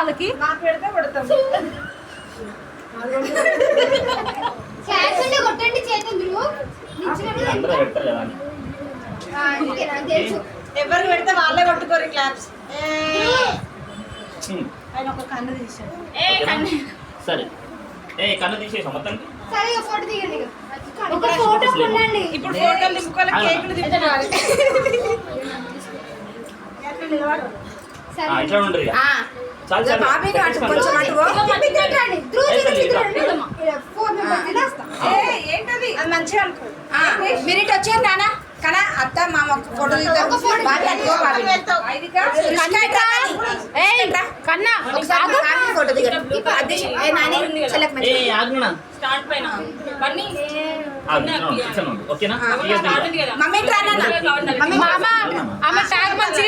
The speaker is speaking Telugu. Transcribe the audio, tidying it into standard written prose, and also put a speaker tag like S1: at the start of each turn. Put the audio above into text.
S1: వాళ్ళకి
S2: నాకు పెడితే కొడతాం.
S3: కొట్టండి చేతులు
S2: ఎవరికి పెడితే వాళ్ళే కొట్టుకోరు క్లాప్స్. ఆయన ఒక కన్ను తీసాడు.
S4: సరే కన్ను తీసేసాం మొత్తం.
S3: సరే ఫోటో దిగండి. ఒక ఫోటో కొనండి.
S2: ఇప్పుడు ఫోటోలు దింపుకోవాలి, కేకులు దింపుకోవాలి.
S4: ఇట్లా ఉండరు ఇక. చాలు చాలు.
S2: ఏంటది? అది మంచిగా అనుకో.
S1: మీరు ఇటు వచ్చారు నాన్న కన్నా అత్త మామ ఫోటో కన్నా ఫోటో
S4: స్టార్ట్ పైన ఓకేనా?
S1: మమ్మీ మామ ఆమె ట్యాగ్ మంచిగా